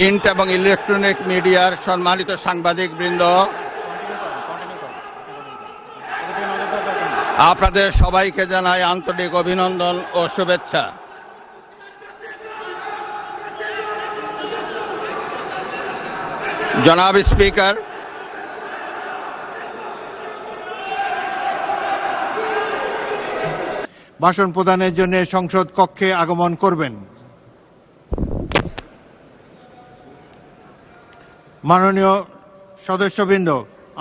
Print এবং electronic মিডিয়ার সম্মানিত সাংবাদিকবৃন্দ, আপনাদের সবাইকে জানাই আন্তরিক অভিনন্দন ও শুভেচ্ছা। জনাব স্পিকার, ভাষণ প্রদানের জন্য সংসদ কক্ষে আগমন করবেন। মাননীয় সদস্যবৃন্দ,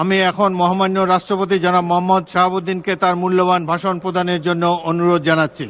আমি এখন মহামান্য রাষ্ট্রপতি জনাব মোহাম্মদ শাহাবুদ্দিনকে তার মূল্যবান ভাষণ প্রদানের জন্য অনুরোধ জানাচ্ছি।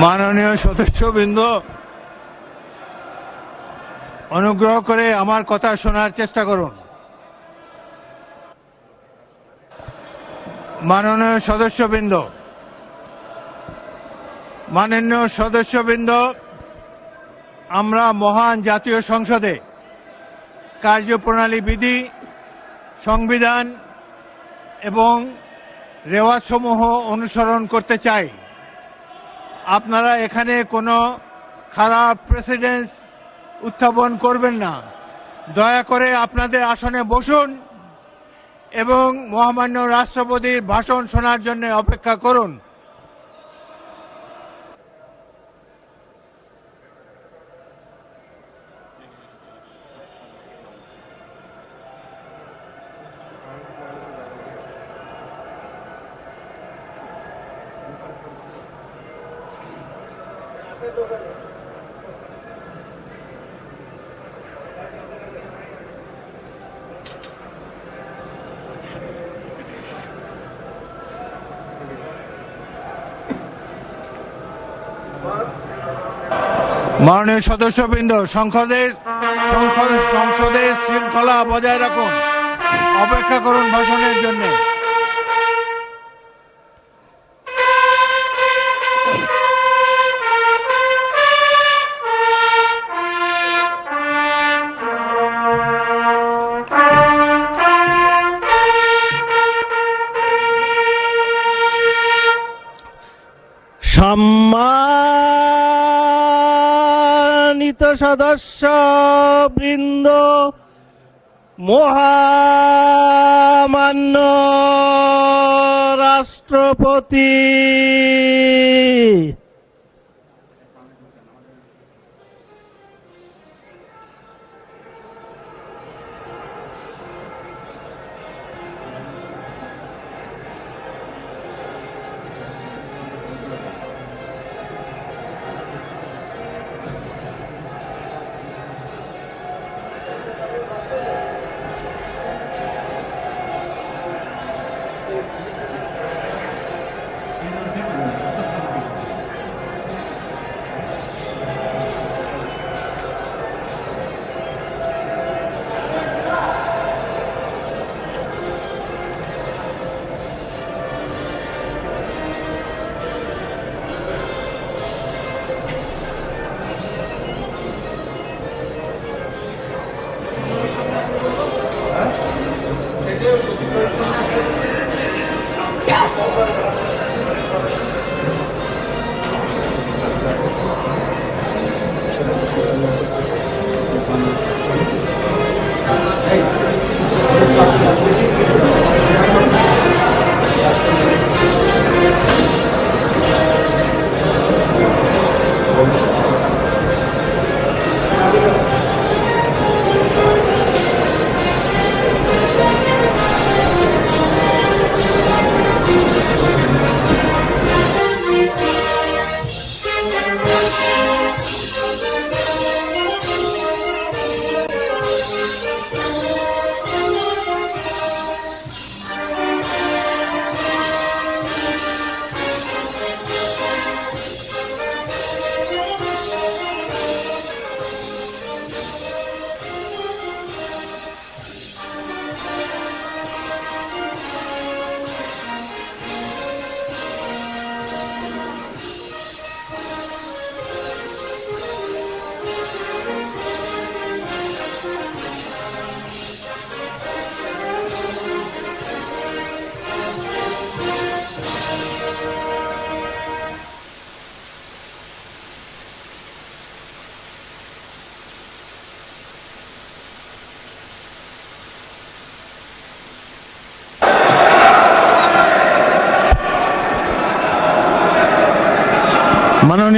মাননীয় সদস্যবৃন্দ, অনুগ্রহ করে আমার কথা শোনার চেষ্টা করুন। মাননীয় সদস্যবৃন্দ, আমরা মহান জাতীয় সংসদে কার্যপ্রণালী বিধি, সংবিধান এবং রেওয়াজসমূহ অনুসরণ করতে চাই। আপনারা এখানে কোনো খারাপ প্রেসিডেন্স উত্থাপন করবেন না। দয়া করে আপনাদের আসনে বসুন এবং মহামান্য রাষ্ট্রপতির ভাষণ শোনার জন্য অপেক্ষা করুন। মাননীয় সদস্যবৃন্দ, সংসদের শৃঙ্খলা বজায় রাখুন। অপেক্ষা করুন ভাষণের জন্য। সম্মানিত সদস্যবৃন্দ, মহামান্য রাষ্ট্রপতি,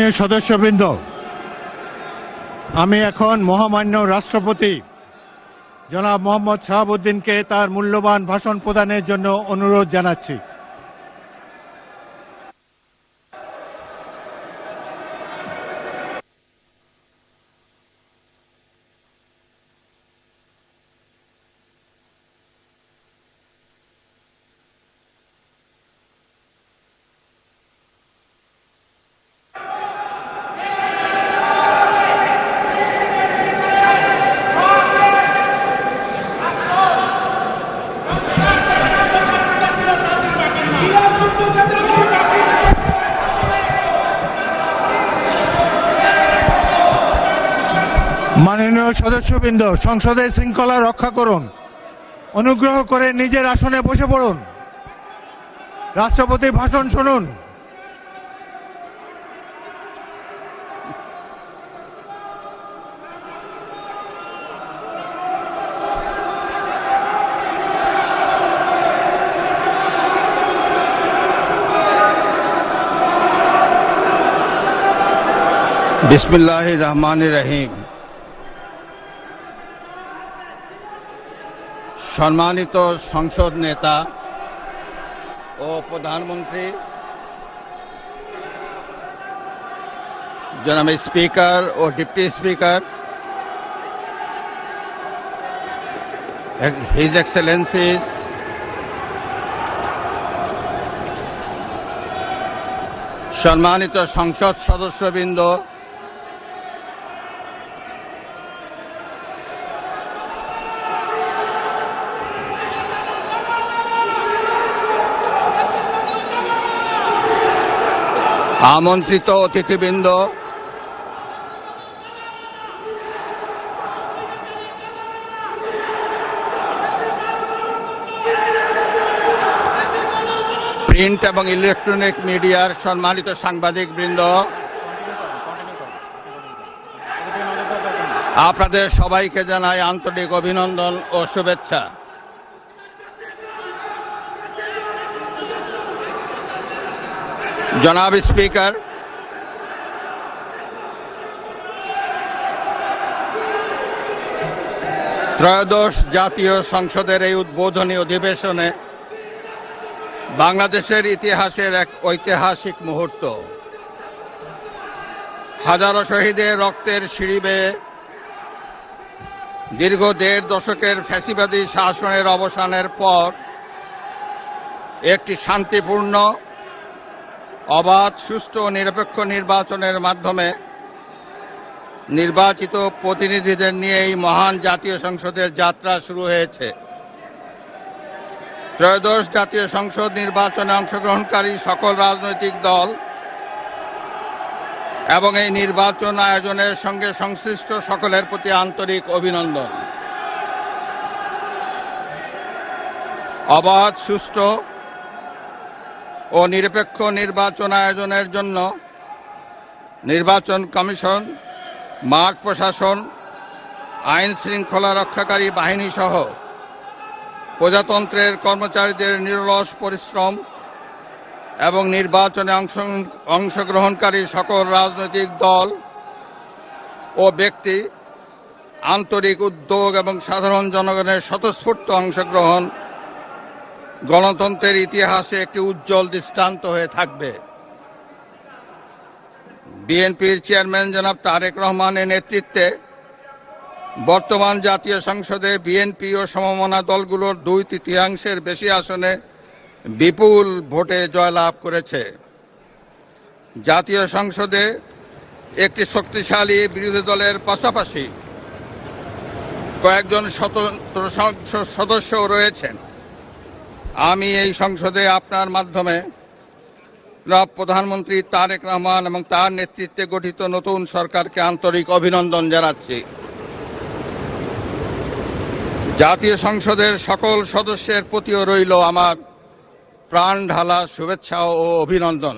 সম্মানীয় সদস্যবৃন্দ, আমি এখন মহামান্য রাষ্ট্রপতি জনাব মোহাম্মদ শাহাবুদ্দিনকে তার মূল্যবান ভাষণ প্রদানের জন্য অনুরোধ জানাচ্ছি। মাননীয় সদস্যবৃন্দ, সংসদের শৃঙ্খলা রক্ষা করুন। অনুগ্রহ করে নিজের আসনে বসে পড়ুন। রাষ্ট্রপতির ভাষণ শুনুন। বিসমিল্লাহির রহমানির রহিম। সম্মানিত সংসদ নেতা ও প্রধানমন্ত্রী, জনাব স্পিকার ও ডিপ্টি স্পিকার, হিজ এক্সেলেন্সিস, সম্মানিত সংসদ সদস্যবৃন্দ, আমন্ত্রিত অতিথিবৃন্দ, প্রিন্ট এবং ইলেকট্রনিক মিডিয়ার সম্মানিত সাংবাদিকবৃন্দ, আপনাদের সবাইকে জানাই আন্তরিক অভিনন্দন ও শুভেচ্ছা। জনাব স্পিকার, ত্রয়োদশ জাতীয় সংসদের এই উদ্বোধনী অধিবেশনে বাংলাদেশের ইতিহাসের এক ঐতিহাসিক মুহূর্ত। হাজারো শহীদের রক্তের সিঁড়ি বেয়ে দীর্ঘ ১.৫ দশকের ফ্যাসিবাদী শাসনের অবসানের পর একটি শান্তিপূর্ণ, অবাধ, সুষ্ঠু ও নিরপেক্ষ নির্বাচনের মাধ্যমে নির্বাচিত প্রতিনিধিদের নিয়ে এই মহান জাতীয় সংসদের যাত্রা শুরু হয়েছে। ত্রয়োদশ জাতীয় সংসদ নির্বাচনে অংশগ্রহণকারী সকল রাজনৈতিক দল এবং এই নির্বাচন আয়োজনের সঙ্গে সংশ্লিষ্ট সকলের প্রতি আন্তরিক অভিনন্দন। অবাধ, সুষ্ঠু ও নিরপেক্ষ নির্বাচন আয়োজনের জন্য নির্বাচন কমিশন, মাঠ প্রশাসন, আইন শৃঙ্খলা রক্ষাকারী বাহিনী সহ প্রজাতন্ত্রের কর্মচারীদের নিরলস পরিশ্রম এবং নির্বাচনে অংশগ্রহণকারী সকল রাজনৈতিক দল ও ব্যক্তি, আন্তরিক উদ্যোগ এবং সাধারণ জনগণের স্বতঃস্ফূর্ত অংশগ্রহণ গণতন্ত্রের ইতিহাসে একটি উজ্জ্বল দৃষ্টান্ত হয়ে থাকবে। বিএনপির চেয়ারম্যান জনাব তারেক রহমানের নেতৃত্বে বর্তমান জাতীয় সংসদে বিএনপি ও সমমনা দলগুলোর 2/3 বেশি আসনে বিপুল ভোটে জয়লাভ করেছে। জাতীয় সংসদে একটি শক্তিশালী বিরোধী দলের পাশাপাশি কয়েকজন স্বতন্ত্র সদস্যও রয়েছেন। আমি এই সংসদে আপনার মাধ্যমে প্রধানমন্ত্রী তারেক রহমান এবং তার নেতৃত্বে গঠিত নতুন সরকারকে আন্তরিক অভিনন্দন জানাচ্ছি। জাতীয় সংসদের সকল সদস্যের প্রতিও রইল আমার প্রাণ ঢালা শুভেচ্ছা ও অভিনন্দন।